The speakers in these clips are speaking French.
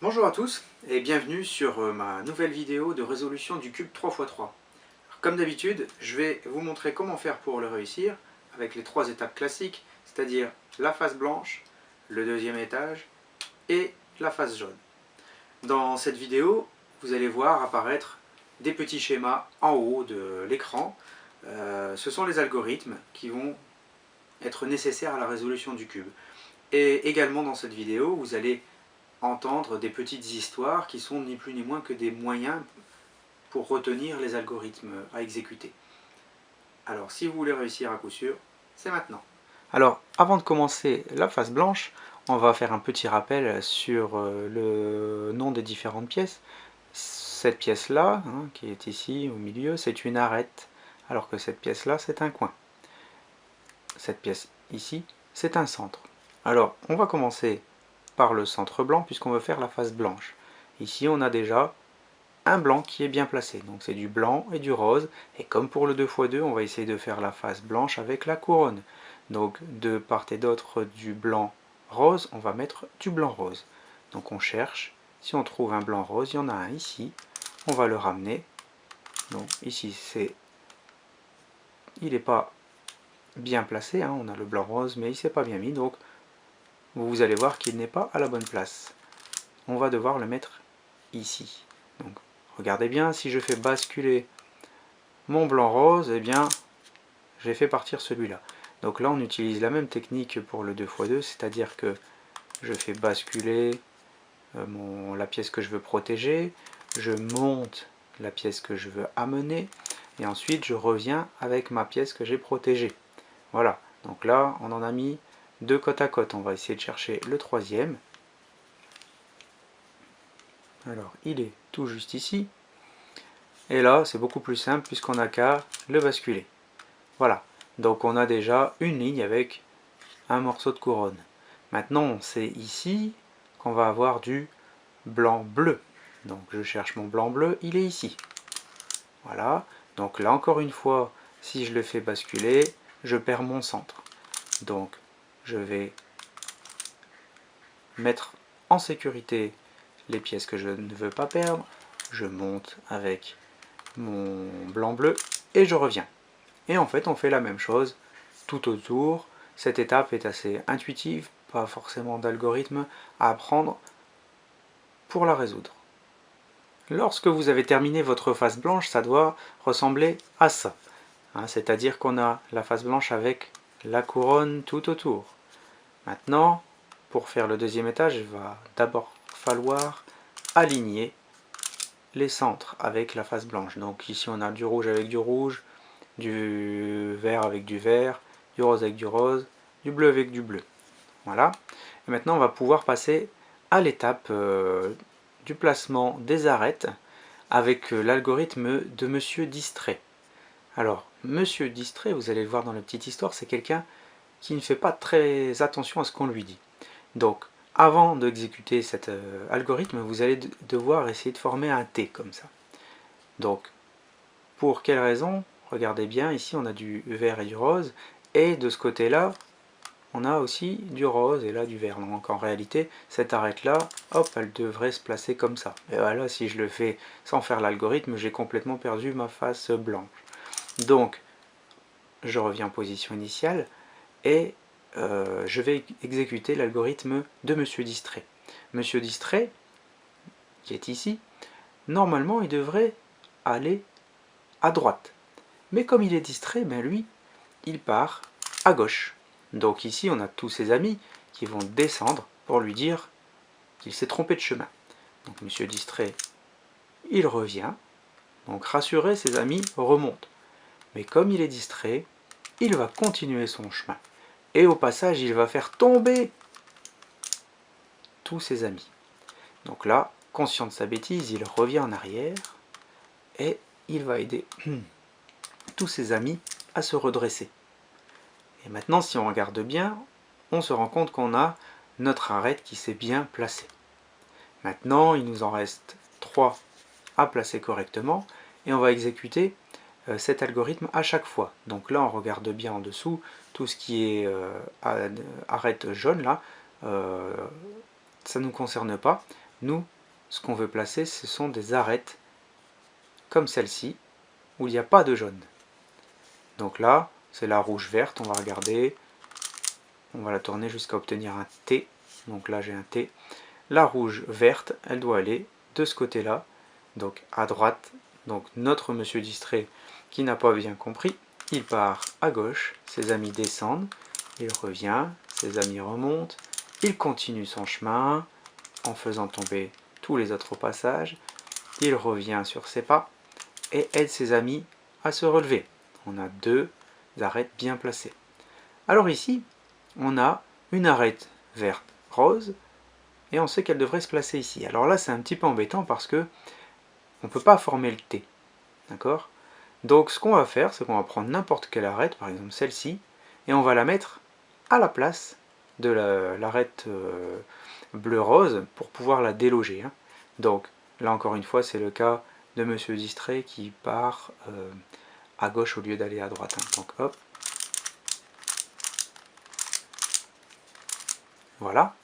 Bonjour à tous et bienvenue sur ma nouvelle vidéo de résolution du cube 3×3. Comme d'habitude, je vais vous montrer comment faire pour le réussir avec les trois étapes classiques, c'est-à-dire la face blanche, le deuxième étage et la face jaune. Dans cette vidéo, vous allez voir apparaître des petits schémas en haut de l'écran. Ce sont les algorithmes qui vont être nécessaires à la résolution du cube. Et également dans cette vidéo, vous allez entendre des petites histoires qui sont ni plus ni moins que des moyens pour retenir les algorithmes à exécuter. Alors si vous voulez réussir à coup sûr, c'est maintenant. Alors avant de commencer la face blanche, on va faire un petit rappel sur le nom des différentes pièces. Cette pièce là, qui est ici au milieu, c'est une arête, alors que cette pièce là c'est un coin. Cette pièce ici, c'est un centre. Alors on va commencer par le centre blanc puisqu'on veut faire la face blanche. Ici on a déjà un blanc qui est bien placé, donc c'est du blanc et du rose, et comme pour le 2×2 on va essayer de faire la face blanche avec la couronne. Donc de part et d'autre du blanc rose, on va mettre du blanc rose. Donc on cherche, si on trouve un blanc rose, il y en a un ici, on va le ramener. Donc ici il n'est pas bien placé, on a le blanc rose mais il ne s'est pas bien mis, donc vous allez voir qu'il n'est pas à la bonne place. On va devoir le mettre ici. Donc, regardez bien, si je fais basculer mon blanc rose, eh bien, j'ai fait partir celui-là. Donc là, on utilise la même technique pour le 2×2, c'est-à-dire que je fais basculer la pièce que je veux protéger, je monte la pièce que je veux amener, et ensuite je reviens avec ma pièce que j'ai protégée. Voilà, donc là, on en a mis deux côte à côte. On va essayer de chercher le troisième. Alors, il est tout juste ici. Et là, c'est beaucoup plus simple puisqu'on n'a qu'à le basculer. Voilà, donc on a déjà une ligne avec un morceau de couronne. Maintenant, c'est ici qu'on va avoir du blanc-bleu. Donc je cherche mon blanc-bleu, il est ici. Voilà, donc là encore une fois, si je le fais basculer, je perds mon centre. Donc je vais mettre en sécurité les pièces que je ne veux pas perdre. Je monte avec mon blanc-bleu et je reviens. Et en fait, on fait la même chose tout autour. Cette étape est assez intuitive, pas forcément d'algorithme à apprendre pour la résoudre. Lorsque vous avez terminé votre face blanche, ça doit ressembler à ça. C'est-à-dire qu'on a la face blanche avec la couronne tout autour. Maintenant, pour faire le deuxième étage, il va d'abord falloir aligner les centres avec la face blanche. Donc ici on a du rouge avec du rouge, du vert avec du vert, du rose avec du rose, du bleu avec du bleu. Voilà. Et maintenant on va pouvoir passer à l'étape du placement des arêtes avec l'algorithme de Monsieur Distrait. Alors, Monsieur Distrait, vous allez le voir dans la petite histoire, c'est quelqu'un qui ne fait pas très attention à ce qu'on lui dit. Donc, avant d'exécuter cet algorithme, vous allez devoir essayer de former un T comme ça. Donc, pour quelle raison? Regardez bien, ici on a du vert et du rose, et de ce côté-là, on a aussi du rose et là du vert. Donc en réalité, cette arête-là, hop, elle devrait se placer comme ça. Et voilà, si je le fais sans faire l'algorithme, j'ai complètement perdu ma face blanche. Donc, je reviens en position initiale, et je vais exécuter l'algorithme de Monsieur Distrait. Monsieur Distrait, qui est ici, normalement il devrait aller à droite. Mais comme il est distrait, ben lui, il part à gauche. Donc ici, on a tous ses amis qui vont descendre pour lui dire qu'il s'est trompé de chemin. Donc Monsieur Distrait, il revient. Donc rassuré, ses amis remontent. Mais comme il est distrait, il va continuer son chemin. Et au passage, il va faire tomber tous ses amis. Donc là, conscient de sa bêtise, il revient en arrière et il va aider tous ses amis à se redresser. Et maintenant, si on regarde bien, on se rend compte qu'on a notre arête qui s'est bien placée. Maintenant, il nous en reste 3 à placer correctement et on va exécuter cet algorithme à chaque fois. Donc là, on regarde bien en dessous, tout ce qui est arête jaune là, ça ne nous concerne pas. Nous, ce qu'on veut placer, ce sont des arêtes comme celle-ci, où il n'y a pas de jaune. Donc là, c'est la rouge-verte, on va regarder. On va la tourner jusqu'à obtenir un T. Donc là, j'ai un T. La rouge-verte, elle doit aller de ce côté-là, donc à droite. Donc notre monsieur distrait qui n'a pas bien compris, il part à gauche, ses amis descendent, il revient, ses amis remontent, il continue son chemin en faisant tomber tous les autres passages, il revient sur ses pas et aide ses amis à se relever. On a deux arêtes bien placées. Alors ici, on a une arête verte rose et on sait qu'elle devrait se placer ici. Alors là, c'est un petit peu embêtant parce que on ne peut pas former le T. D'accord? Donc ce qu'on va faire, c'est qu'on va prendre n'importe quelle arête, par exemple celle-ci, et on va la mettre à la place de l'arête bleu-rose pour pouvoir la déloger. Hein. Donc là encore une fois, c'est le cas de Monsieur Distrait qui part à gauche au lieu d'aller à droite. Hein. Donc hop. Voilà.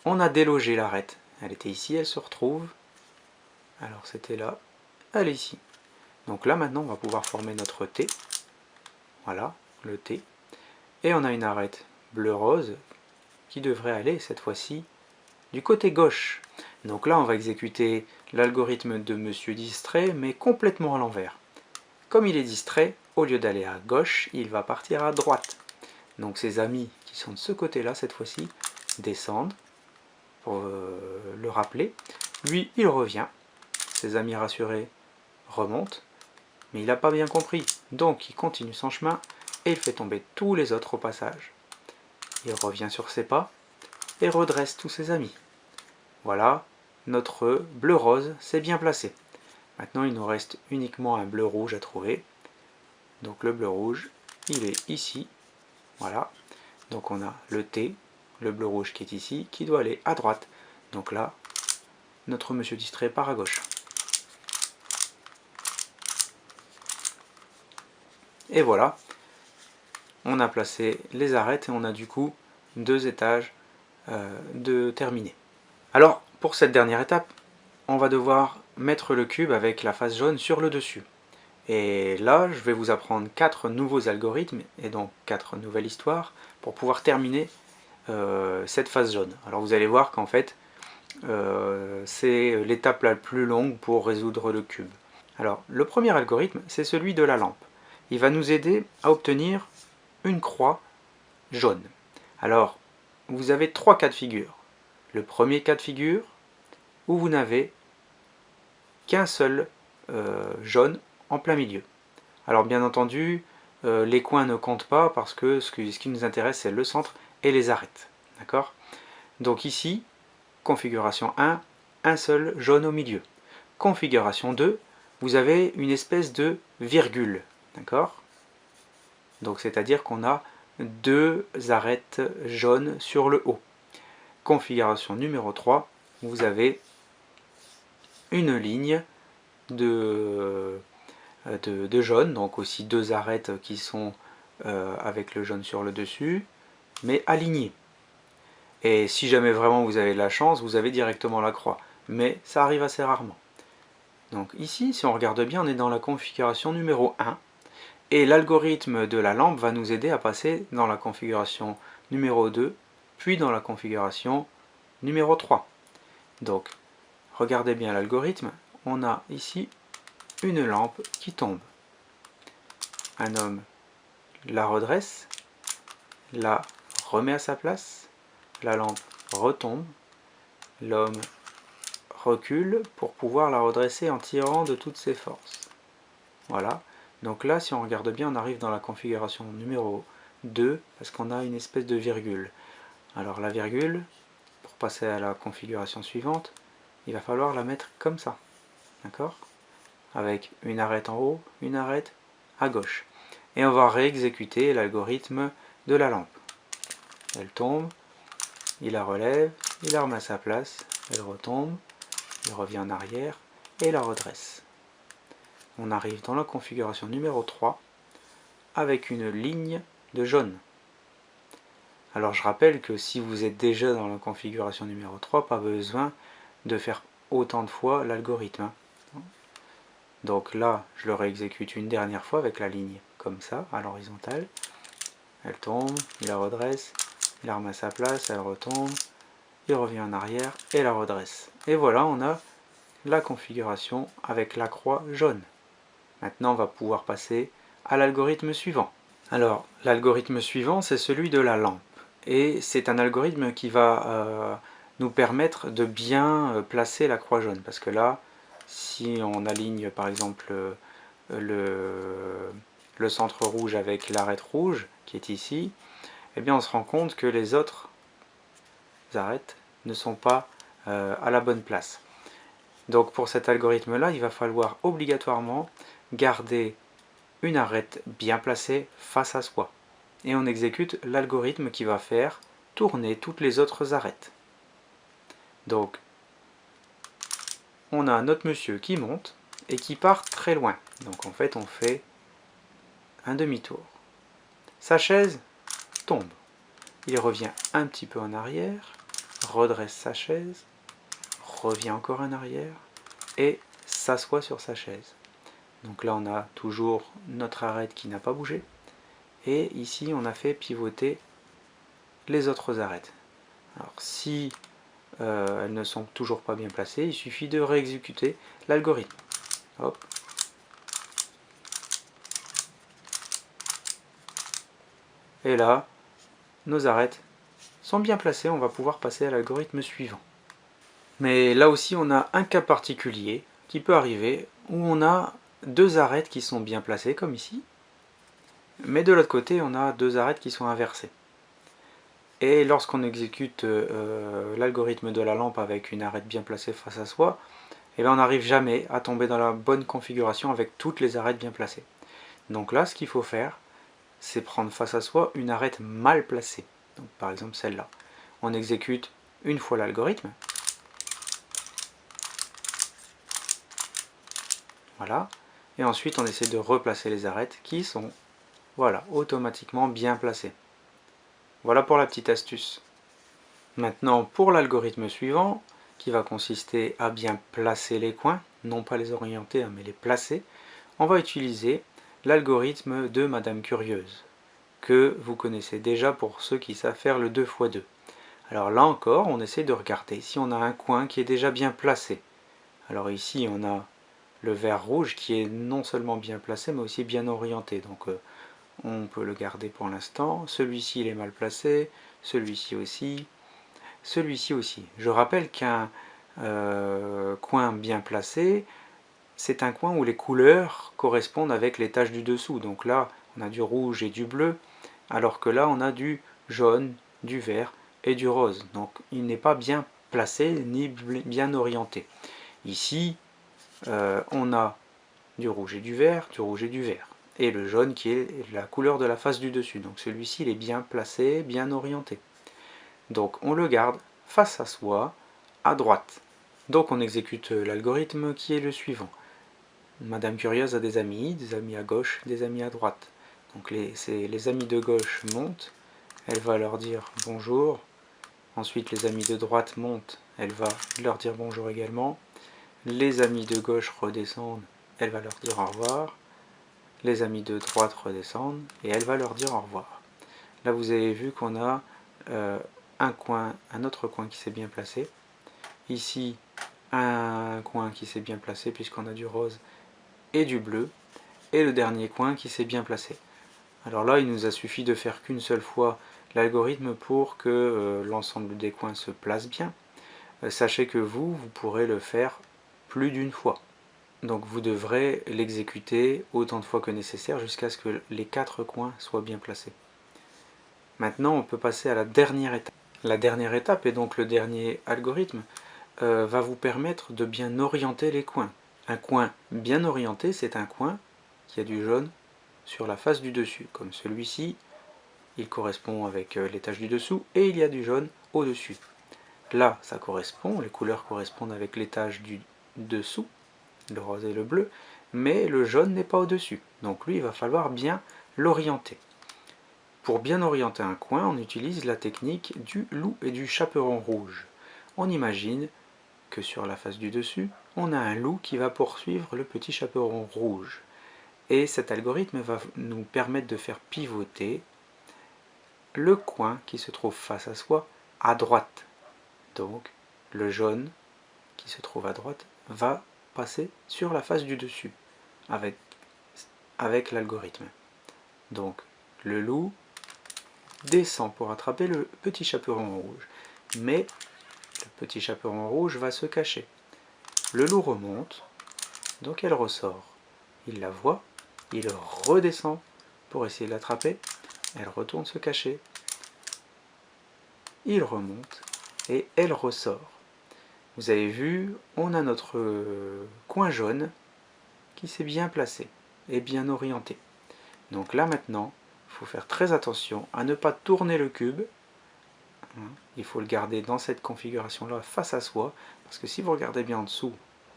On a délogé l'arête. Elle était ici, elle se retrouve. Alors c'était là, elle est ici. Donc là maintenant on va pouvoir former notre T. Voilà, le T. Et on a une arête bleu-rose qui devrait aller cette fois-ci du côté gauche. Donc là on va exécuter l'algorithme de Monsieur Distrait mais complètement à l'envers. Comme il est distrait, au lieu d'aller à gauche, il va partir à droite. Donc ses amis qui sont de ce côté-là cette fois-ci descendent pour le rappeler. Lui il revient, ses amis rassurés remontent, mais il n'a pas bien compris. Donc il continue son chemin et il fait tomber tous les autres au passage. Il revient sur ses pas et redresse tous ses amis. Voilà, notre bleu-rose s'est bien placé. Maintenant il nous reste uniquement un bleu-rouge à trouver. Donc le bleu-rouge, il est ici. Voilà, donc on a le T, le bleu-rouge qui est ici, qui doit aller à droite. Donc là, notre monsieur distrait part à gauche. Et voilà, on a placé les arêtes et on a du coup deux étages de terminés. Alors, pour cette dernière étape, on va devoir mettre le cube avec la face jaune sur le dessus. Et là, je vais vous apprendre 4 nouveaux algorithmes et donc 4 nouvelles histoires pour pouvoir terminer cette face jaune. Alors vous allez voir qu'en fait, c'est l'étape la plus longue pour résoudre le cube. Alors, le premier algorithme, c'est celui de la lampe. Il va nous aider à obtenir une croix jaune. Alors, vous avez 3 cas de figure. Le premier cas de figure, où vous n'avez qu'un seul jaune en plein milieu. Alors bien entendu, les coins ne comptent pas parce que ce qui nous intéresse c'est le centre et les arêtes. D'accord? Donc ici, configuration 1, un seul jaune au milieu. Configuration 2, vous avez une espèce de virgule. D'accord? Donc c'est-à-dire qu'on a 2 arêtes jaunes sur le haut. Configuration numéro 3, vous avez une ligne de jaune, donc aussi 2 arêtes qui sont avec le jaune sur le dessus, mais alignées. Et si jamais vraiment vous avez de la chance, vous avez directement la croix. Mais ça arrive assez rarement. Donc ici, si on regarde bien, on est dans la configuration numéro 1. Et l'algorithme de la lampe va nous aider à passer dans la configuration numéro 2, puis dans la configuration numéro 3. Donc, regardez bien l'algorithme. On a ici une lampe qui tombe. Un homme la redresse, la remet à sa place, la lampe retombe, l'homme recule pour pouvoir la redresser en tirant de toutes ses forces. Voilà, donc là si on regarde bien on arrive dans la configuration numéro 2 parce qu'on a une espèce de virgule. Alors la virgule, pour passer à la configuration suivante, il va falloir la mettre comme ça, d'accord? Avec une arête en haut, une arête à gauche. Et on va réexécuter l'algorithme de la lampe. Elle tombe, il la relève, il la remet à sa place, elle retombe, il revient en arrière et la redresse. On arrive dans la configuration numéro 3 avec une ligne de jaune. Alors je rappelle que si vous êtes déjà dans la configuration numéro 3, pas besoin de faire autant de fois l'algorithme, hein. Donc là, je le réexécute une dernière fois avec la ligne comme ça, à l'horizontale. Elle tombe, il la redresse, il la remet à sa place, elle retombe, il revient en arrière et la redresse. Et voilà, on a la configuration avec la croix jaune. Maintenant, on va pouvoir passer à l'algorithme suivant. Alors, l'algorithme suivant, c'est celui de la lampe. Et c'est un algorithme qui va nous permettre de bien placer la croix jaune. Parce que là, si on aligne par exemple le centre rouge avec l'arête rouge, qui est ici, eh bien on se rend compte que les autres arêtes ne sont pas à la bonne place. Donc pour cet algorithme-là, il va falloir obligatoirement garder une arête bien placée face à soi. Et on exécute l'algorithme qui va faire tourner toutes les autres arêtes. Donc on a notre monsieur qui monte et qui part très loin. Donc en fait on fait un demi-tour. Sa chaise tombe. Il revient un petit peu en arrière, redresse sa chaise, revient encore en arrière et s'assoit sur sa chaise. Donc là on a toujours notre arête qui n'a pas bougé. Et ici on a fait pivoter les autres arêtes. Alors si elles ne sont toujours pas bien placées, il suffit de réexécuter l'algorithme. Hop. Et là, nos arêtes sont bien placées, on va pouvoir passer à l'algorithme suivant. Mais là aussi on a un cas particulier qui peut arriver où on a deux arêtes qui sont bien placées comme ici, mais de l'autre côté on a deux arêtes qui sont inversées. Et lorsqu'on exécute l'algorithme de la lampe avec une arête bien placée face à soi, eh bien on n'arrive jamais à tomber dans la bonne configuration avec toutes les arêtes bien placées. Donc là ce qu'il faut faire, c'est prendre face à soi une arête mal placée. Donc par exemple celle-là. On exécute une fois l'algorithme. Voilà. Et ensuite on essaie de replacer les arêtes qui sont voilà, automatiquement bien placées. Voilà pour la petite astuce. Maintenant pour l'algorithme suivant, qui va consister à bien placer les coins, non pas les orienter, mais les placer, on va utiliser l'algorithme de Madame Curieuse, que vous connaissez déjà pour ceux qui savent faire le 2x2. Alors là encore, on essaie de regarder si on a un coin qui est déjà bien placé. Alors ici, on a le vert rouge qui est non seulement bien placé, mais aussi bien orienté. Donc on peut le garder pour l'instant. Celui-ci, il est mal placé. Celui-ci aussi. Celui-ci aussi. Je rappelle qu'un coin bien placé, c'est un coin où les couleurs correspondent avec les taches du dessous. Donc là, on a du rouge et du bleu, alors que là, on a du jaune, du vert et du rose. Donc il n'est pas bien placé ni bien orienté. Ici, on a du rouge et du vert, du rouge et du vert. Et le jaune qui est la couleur de la face du dessus. Donc celui-ci, il est bien placé, bien orienté. Donc on le garde face à soi, à droite. Donc on exécute l'algorithme qui est le suivant. Madame Curieuse a des amis à gauche, des amis à droite. Donc les amis de gauche montent, elle va leur dire bonjour. Ensuite les amis de droite montent, elle va leur dire bonjour également. Les amis de gauche redescendent, elle va leur dire au revoir. Les amis de droite redescendent et elle va leur dire au revoir. Là vous avez vu qu'on a un autre coin qui s'est bien placé. Ici un coin qui s'est bien placé puisqu'on a du rose et du bleu. Et le dernier coin qui s'est bien placé. Alors là il nous a suffi de faire qu'une seule fois l'algorithme pour que l'ensemble des coins se place bien. Sachez que vous pourrez le faire plus d'une fois. Donc vous devrez l'exécuter autant de fois que nécessaire jusqu'à ce que les 4 coins soient bien placés. Maintenant on peut passer à la dernière étape. La dernière étape, et donc le dernier algorithme, va vous permettre de bien orienter les coins. Un coin bien orienté, c'est un coin qui a du jaune sur la face du dessus. Comme celui-ci, il correspond avec les taches du dessous, et il y a du jaune au-dessus. Là, ça correspond, les couleurs correspondent avec les taches du dessous, le rose et le bleu, mais le jaune n'est pas au-dessus. Donc lui, il va falloir bien l'orienter. Pour bien orienter un coin, on utilise la technique du loup et du chaperon rouge. On imagine que sur la face du dessus, on a un loup qui va poursuivre le petit chaperon rouge. Et cet algorithme va nous permettre de faire pivoter le coin qui se trouve face à soi à droite. Donc le jaune qui se trouve à droite va passer sur la face du dessus avec l'algorithme. Donc le loup descend pour attraper le petit chaperon rouge. Mais le petit chaperon rouge va se cacher. Le loup remonte, donc elle ressort. Il la voit, il redescend pour essayer de l'attraper. Elle retourne se cacher. Il remonte et elle ressort. Vous avez vu, on a notre coin jaune qui s'est bien placé et bien orienté. Donc là maintenant, il faut faire très attention à ne pas tourner le cube. Il faut le garder dans cette configuration là face à soi, parce que si vous regardez bien en dessous,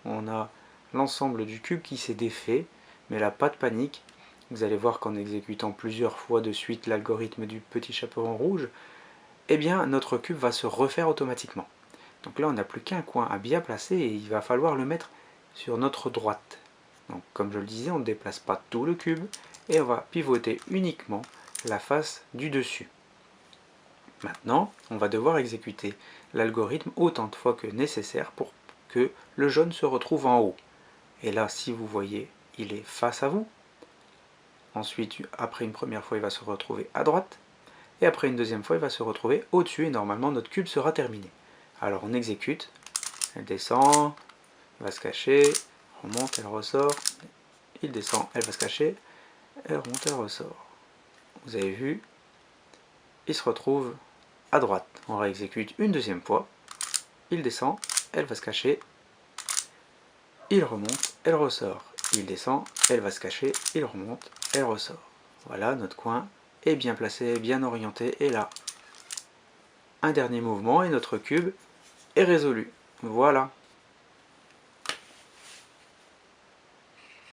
on a l'ensemble du cube qui s'est défait, mais là pas de panique, vous allez voir qu'en exécutant plusieurs fois de suite l'algorithme du petit chaperon rouge, eh bien notre cube va se refaire automatiquement. Donc là on n'a plus qu'un coin à bien placer et il va falloir le mettre sur notre droite. Donc comme je le disais, on ne déplace pas tout le cube et on va pivoter uniquement la face du dessus. Maintenant, on va devoir exécuter l'algorithme autant de fois que nécessaire pour que le jaune se retrouve en haut. Et là, si vous voyez, il est face à vous. Ensuite, après une première fois, il va se retrouver à droite. Et après une deuxième fois, il va se retrouver au-dessus. Et normalement, notre cube sera terminé. Alors, on exécute. Elle descend, elle va se cacher, remonte, elle ressort. Il descend, elle va se cacher, elle remonte, elle ressort. Vous avez vu, il se retrouve à droite. On réexécute une deuxième fois. Il descend, elle va se cacher. Il remonte, elle ressort. Il descend, elle va se cacher. Il remonte, elle ressort. Voilà, notre coin est bien placé, bien orienté. Et là, un dernier mouvement et notre cube est résolu. Voilà.